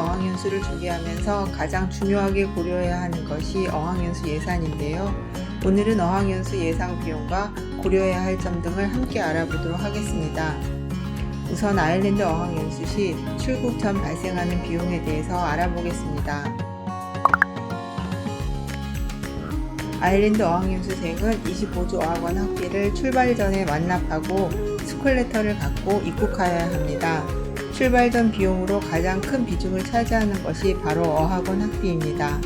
어학연수를 준비하면서 가장 중요하게 고려해야 하는 것이 어학연수 예산인데요. 오늘은 어학연수 예상 비용과 고려해야 할 점 등을 함께 알아보도록 하겠습니다. 우선 아일랜드 어학연수 시 출국 전 발생하는 비용에 대해서 알아보겠습니다. 아일랜드 어학연수생은 25주 어학원 학비를 출발 전에 완납하고 스콜레터를 갖고 입국하여야 합니다. 출발 전 비용으로 가장 큰 비중을 차지하는 것이 바로 어학원 학비입니다.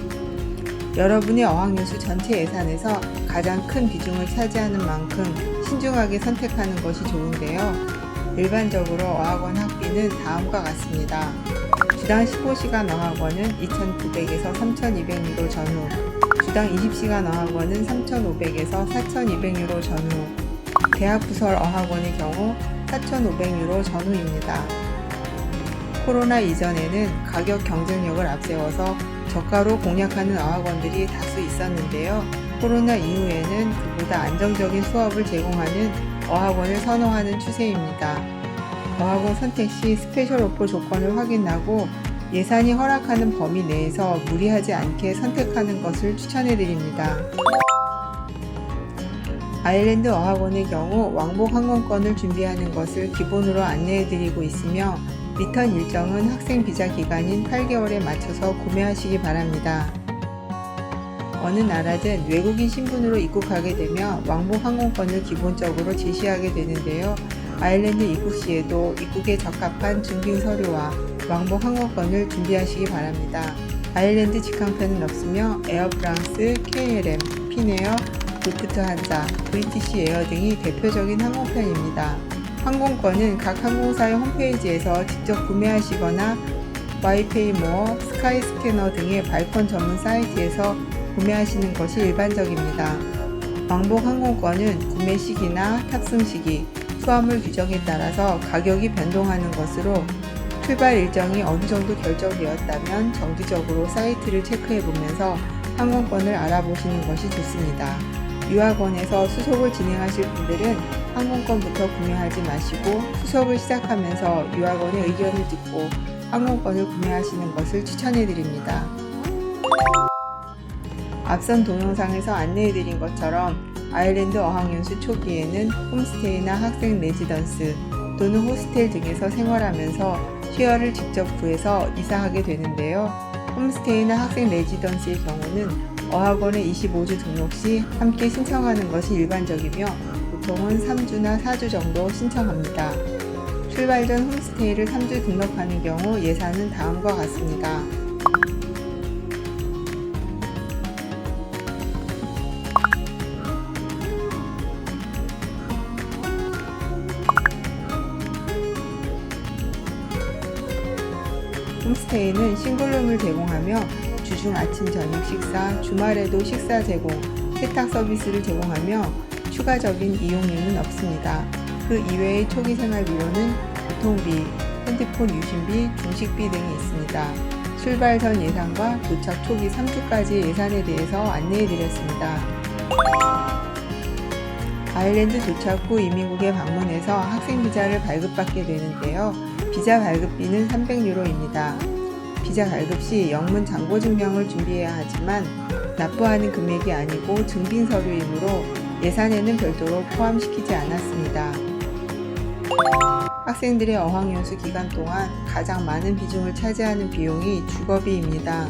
여러분의 어학연수 전체 예산에서 가장 큰 비중을 차지하는 만큼 신중하게 선택하는 것이 좋은데요. 일반적으로 어학원 학비는 다음과 같습니다. 주당 15시간 어학원은 2,900에서 3,200유로 전후, 주당 20시간 어학원은 3,500에서 4,200유로 전후, 대학 부설 어학원의 경우 4,500유로 전후입니다. 코로나 이전에는 가격 경쟁력을 앞세워서 저가로 공략하는 어학원들이 다수 있었는데요. 코로나 이후에는 그보다 안정적인 수업을 제공하는 어학원을 선호하는 추세입니다. 어학원 선택 시 스페셜 오퍼 조건을 확인하고 예산이 허락하는 범위 내에서 무리하지 않게 선택하는 것을 추천해 드립니다. 아일랜드 어학원의 경우 왕복 항공권을 준비하는 것을 기본으로 안내해 드리고 있으며 리턴 일정은 학생 비자 기간인 8개월에 맞춰서 구매하시기 바랍니다. 어느 나라든 외국인 신분으로 입국하게 되면 왕복 항공권을 기본적으로 제시하게 되는데요. 아일랜드 입국 시에도 입국에 적합한 증빙 서류와 왕복 항공권을 준비하시기 바랍니다. 아일랜드 직항편은 없으며 에어프랑스, KLM, 피네어, 루프트한자, 브리티시 에어 등이 대표적인 항공편입니다. 항공권은 각 항공사의 홈페이지에서 직접 구매하시거나 와이페이모어, 스카이스캐너 등의 발권 전문 사이트에서 구매하시는 것이 일반적입니다. 왕복 항공권은 구매 시기나 탑승 시기, 수화물 규정에 따라서 가격이 변동하는 것으로 출발 일정이 어느 정도 결정되었다면 정기적으로 사이트를 체크해 보면서 항공권을 알아보시는 것이 좋습니다. 유학원에서 수속을 진행하실 분들은 항공권부터 구매하지 마시고 수속을 시작하면서 유학원의 의견을 듣고 항공권을 구매하시는 것을 추천해 드립니다. 앞선 동영상에서 안내해 드린 것처럼 아일랜드 어학연수 초기에는 홈스테이나 학생 레지던스 또는 호스텔 등에서 생활하면서 쉐어를 직접 구해서 이사하게 되는데요. 홈스테이나 학생 레지던스의 경우는 어학원의 25주 등록 시 함께 신청하는 것이 일반적이며 보통은 3주나 4주 정도 신청합니다. 출발 전 홈스테이를 3주 등록하는 경우 예산은 다음과 같습니다. 홈스테이는 싱글룸을 제공하며 주중 아침 저녁 식사, 주말에도 식사 제공, 세탁 서비스를 제공하며 추가적인 이용료는 없습니다. 그 이외의 초기 생활비로는 교통비, 핸드폰 유심비, 중식비 등이 있습니다. 출발 전 예산과 도착 초기 3주까지의 예산에 대해서 안내해 드렸습니다. 아일랜드 도착 후 이민국에 방문해서 학생 비자를 발급받게 되는데요. 비자 발급비는 300유로입니다. 비자 발급 시 영문 잔고 증명을 준비해야 하지만 납부하는 금액이 아니고 증빙 서류이므로 예산에는 별도로 포함시키지 않았습니다. 학생들의 어학연수 기간 동안 가장 많은 비중을 차지하는 비용이 주거비입니다.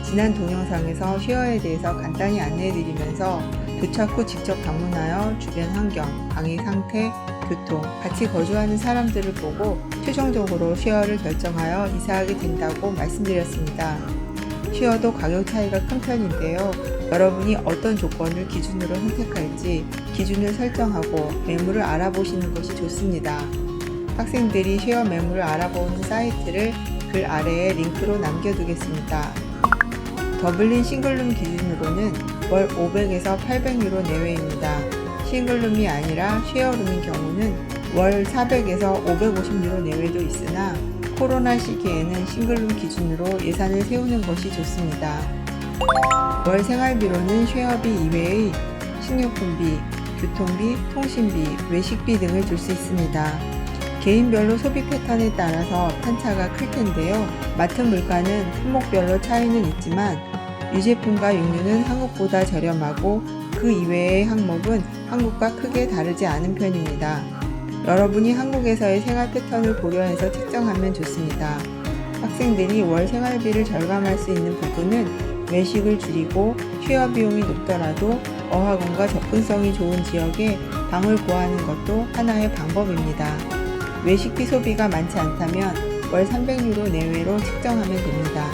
지난 동영상에서 쉐어에 대해서 간단히 안내해드리면서 도착 후 직접 방문하여 주변 환경, 방의 상태, 교통, 같이 거주하는 사람들을 보고 최종적으로 쉐어를 결정하여 이사하게 된다고 말씀드렸습니다. 쉐어도 가격 차이가 큰 편인데요. 여러분이 어떤 조건을 기준으로 선택할지 기준을 설정하고 매물을 알아보시는 것이 좋습니다. 학생들이 쉐어 매물을 알아보는 사이트를 글 아래에 링크로 남겨두겠습니다. 더블린 싱글룸 기준으로는 월 500에서 800유로 내외입니다. 싱글룸이 아니라 쉐어룸인 경우는 월 400에서 550유로 내외도 있으나 코로나 시기에는 싱글룸 기준으로 예산을 세우는 것이 좋습니다. 월 생활비로는 쉐어비 이외의 식료품비, 교통비, 통신비, 외식비 등을 줄 수 있습니다. 개인별로 소비 패턴에 따라서 편차가 클 텐데요. 맡은 물가는 품목별로 차이는 있지만 유제품과 육류는 한국보다 저렴하고 그 이외의 항목은 한국과 크게 다르지 않은 편입니다. 여러분이 한국에서의 생활 패턴을 고려해서 책정하면 좋습니다. 학생들이 월 생활비를 절감할 수 있는 부분은 외식을 줄이고 취업 비용이 높더라도 어학원과 접근성이 좋은 지역에 방을 구하는 것도 하나의 방법입니다. 외식비 소비가 많지 않다면 월 300유로 내외로 책정하면 됩니다.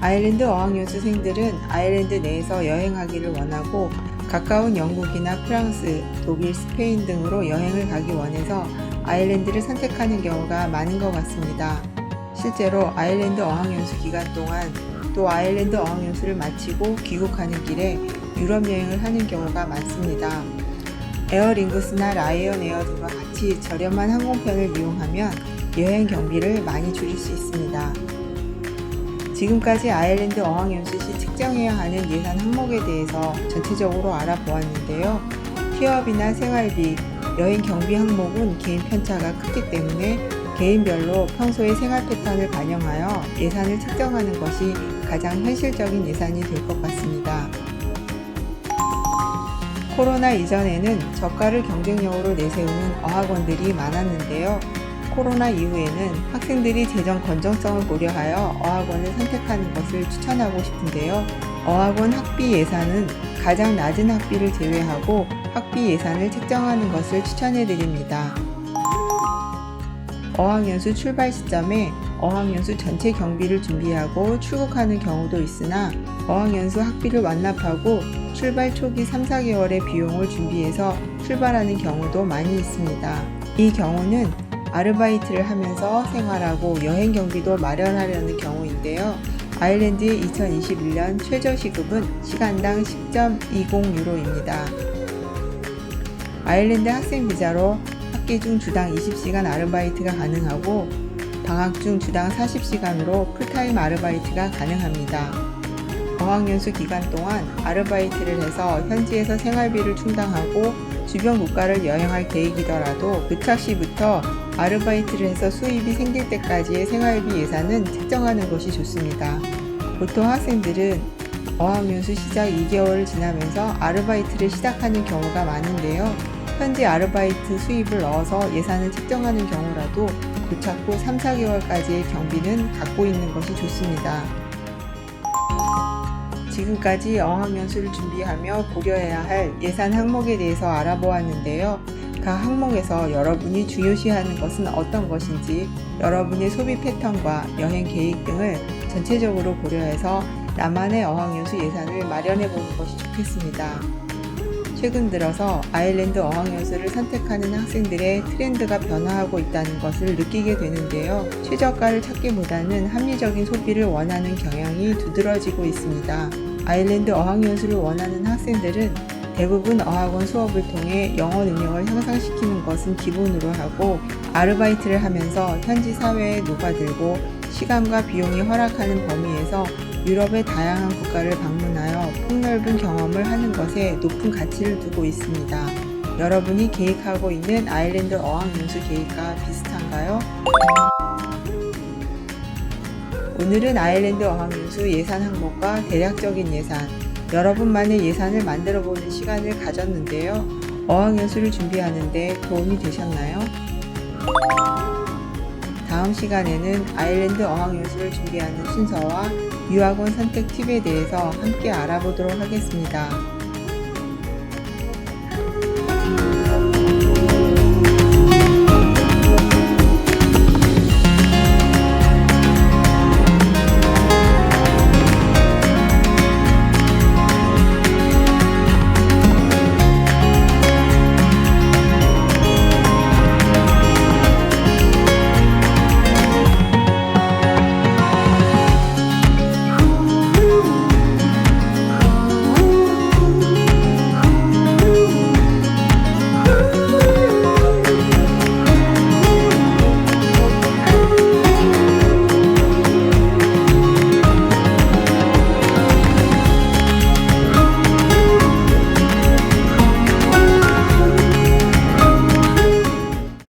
아일랜드 어학연수생들은 아일랜드 내에서 여행하기를 원하고 가까운 영국이나 프랑스, 독일, 스페인 등으로 여행을 가기 원해서 아일랜드를 선택하는 경우가 많은 것 같습니다. 실제로 아일랜드 어학연수 기간 동안 또 아일랜드 어학연수를 마치고 귀국하는 길에 유럽 여행을 하는 경우가 많습니다. 에어링구스나 라이언에어 등과 같이 저렴한 항공편을 이용하면 여행 경비를 많이 줄일 수 있습니다. 지금까지 아일랜드 어학연수 시 책정해야 하는 예산 항목에 대해서 전체적으로 알아보았는데요. 취업이나 생활비, 여행 경비 항목은 개인 편차가 크기 때문에 개인별로 평소의 생활 패턴을 반영하여 예산을 책정하는 것이 가장 현실적인 예산이 될 것 같습니다. 코로나 이전에는 저가를 경쟁력으로 내세우는 어학원들이 많았는데요. 코로나 이후에는 학생들이 재정 건전성을 고려하여 어학원을 선택하는 것을 추천하고 싶은데요. 어학원 학비 예산은 가장 낮은 학비를 제외하고 학비 예산을 책정하는 것을 추천해 드립니다. 어학연수 출발 시점에 어학연수 전체 경비를 준비하고 출국하는 경우도 있으나 어학연수 학비를 완납하고 출발 초기 3, 4개월의 비용을 준비해서 출발하는 경우도 많이 있습니다. 이 경우는 아르바이트를 하면서 생활하고 여행 경비도 마련하려는 경우인데요. 아일랜드의 2021년 최저 시급은 시간당 10.20유로입니다. 아일랜드 학생 비자로 학기 중 주당 20시간 아르바이트가 가능하고 방학 중 주당 40시간으로 풀타임 아르바이트가 가능합니다. 어학연수 기간 동안 아르바이트를 해서 현지에서 생활비를 충당하고 주변 국가를 여행할 계획이더라도 도착 시부터 아르바이트를 해서 수입이 생길 때까지의 생활비 예산은 책정하는 것이 좋습니다. 보통 학생들은 어학연수 시작 2개월을 지나면서 아르바이트를 시작하는 경우가 많은데요. 현지 아르바이트 수입을 넣어서 예산을 책정하는 경우라도 도착 후 3, 4개월까지의 경비는 갖고 있는 것이 좋습니다. 지금까지 어학연수를 준비하며 고려해야 할 예산 항목에 대해서 알아보았는데요. 각 항목에서 여러분이 중요시하는 것은 어떤 것인지 여러분의 소비 패턴과 여행 계획 등을 전체적으로 고려해서 나만의 어학연수 예산을 마련해 보는 것이 좋겠습니다. 최근 들어서 아일랜드 어학연수를 선택하는 학생들의 트렌드가 변화하고 있다는 것을 느끼게 되는데요. 최저가를 찾기보다는 합리적인 소비를 원하는 경향이 두드러지고 있습니다. 아일랜드 어학연수를 원하는 학생들은 대부분 어학원 수업을 통해 영어 능력을 향상시키는 것은 기본으로 하고 아르바이트를 하면서 현지 사회에 녹아들고 시간과 비용이 허락하는 범위에서 유럽의 다양한 국가를 방문하여 폭넓은 경험을 하는 것에 높은 가치를 두고 있습니다. 여러분이 계획하고 있는 아일랜드 어학연수 계획과 비슷한가요? 오늘은 아일랜드 어학연수 예산 항목과 대략적인 예산, 여러분만의 예산을 만들어보는 시간을 가졌는데요. 어학연수를 준비하는 데 도움이 되셨나요? 다음 시간에는 아일랜드 어학연수를 준비하는 순서와 유학원 선택 팁에 대해서 함께 알아보도록 하겠습니다.